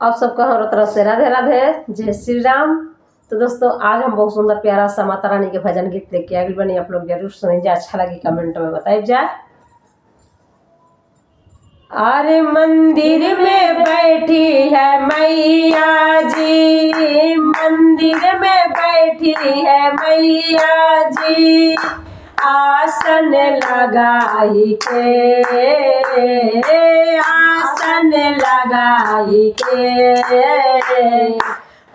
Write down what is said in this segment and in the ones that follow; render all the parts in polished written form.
आप सबका हमारा तरफ से राधे राधे, जय श्री राम। तो दोस्तों आज हम बहुत सुंदर प्यारा सा माता रानी के भजन गीत लेके आगे बनी। आप लोग जरूर सुनिए, अच्छा लगे कमेंट में बताइए जाए। अरे मंदिर में बैठी है मैया जी, मंदिर में बैठी है मैया जी, आसन लगाई के, आसन लगाई के,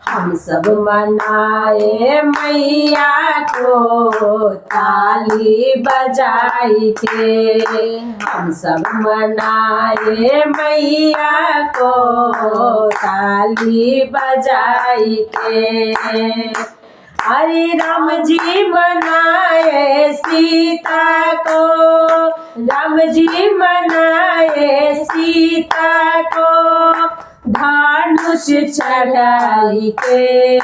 हम सब मनाए मैया को ताली बजाई के, हम सब मनाए मैया को ताली बजाई के। हरे राम जी मनाए सीता को, राम जी मनाए सीता को, धनुष चढ़ाई के,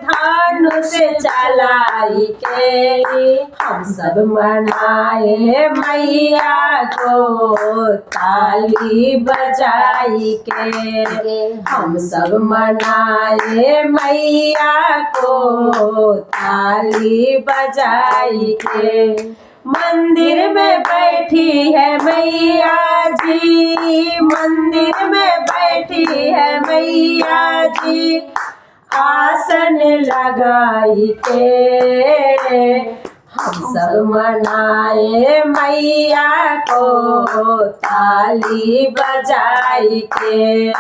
धनुष चलाई के, हम सब मनाए मैया को ताली बजाई के, हम सब मनाए मैया को ताली बजाई के। मंदिर में बैठी है मैया जी, मंदिर में बैठी है मैया जी, आसन लगाई के, हम सब मनाए मैया को ताली बजाई के,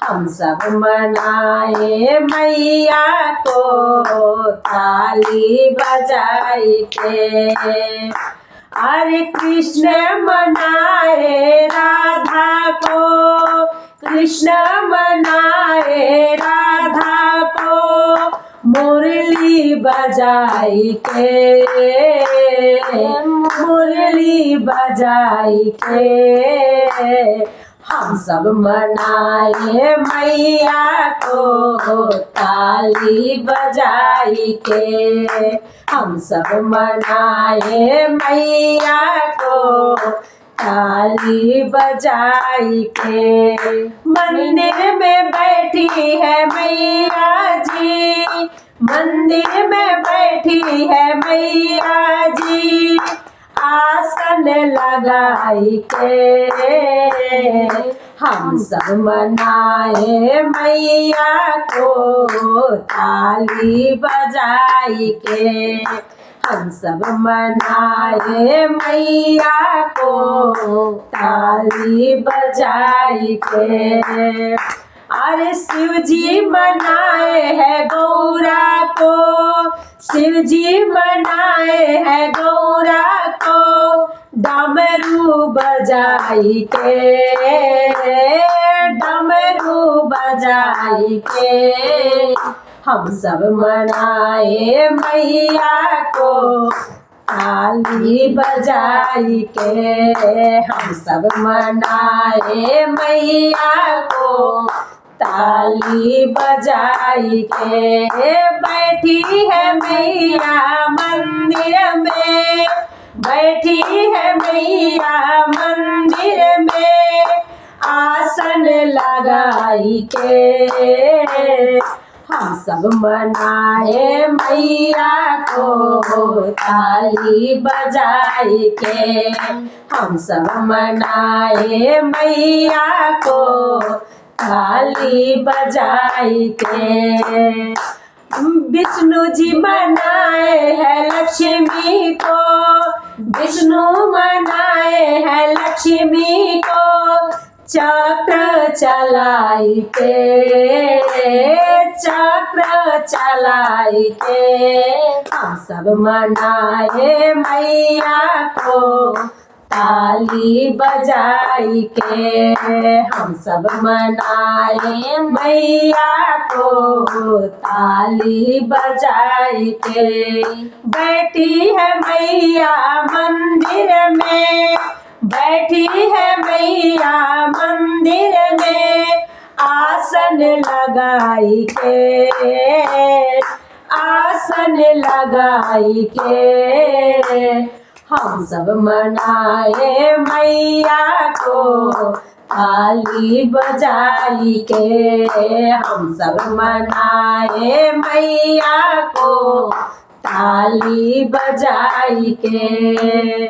हम सब मनाए मैया को ताली बजाई के। अरे कृष्ण मनाए राधा को, कृष्ण मनाए राधा को, मुरली बजाई के, मुरली बजाई के, हम सब मनाए मैया को ताली बजाई के, हम सब मनाए मैया को ताली बजाई के। मंदिर में बैठी है मैया जी, मंदिर में बैठी है मैया जी, आसन लगाई के, हम सब मनाए मैया को ताली बजाई के, हम सब मनाए मैया को ताली बजाई के। अरे शिव जी मनाए है गौरा को, शिव जी मनाए है गौरा को, डमरू बजाई के, डमरू बजाई के, हम सब मनाए मैया को ताली बजाई के, हम सब मनाए मैया को ताली बजाई के। बैठी है मैया मंदिर में, बैठी है मैया मंदिर में, आसन लगाई के, हम सब मनाए मैया को ताली बजाई के, हम सब मनाए मैया को ताली बजाई के। विष्णु जी मनाए है लक्ष्मी को, विष्णु मनाए है लक्ष्मी को, चक्र चलाई के, चक्र चलाई के, हम सब मनाए मैया को ताली बजाई के, हम सब मनाए मैया को ताली बजाई के। बैठी है मैया मंदिर में, बैठी है मैया मंदिर में, आसन लगाई के, आसन लगाई के, हम सब मनाए मैया को ताली बजाई के हम सब मनाए मैया को, ताली बजाई के।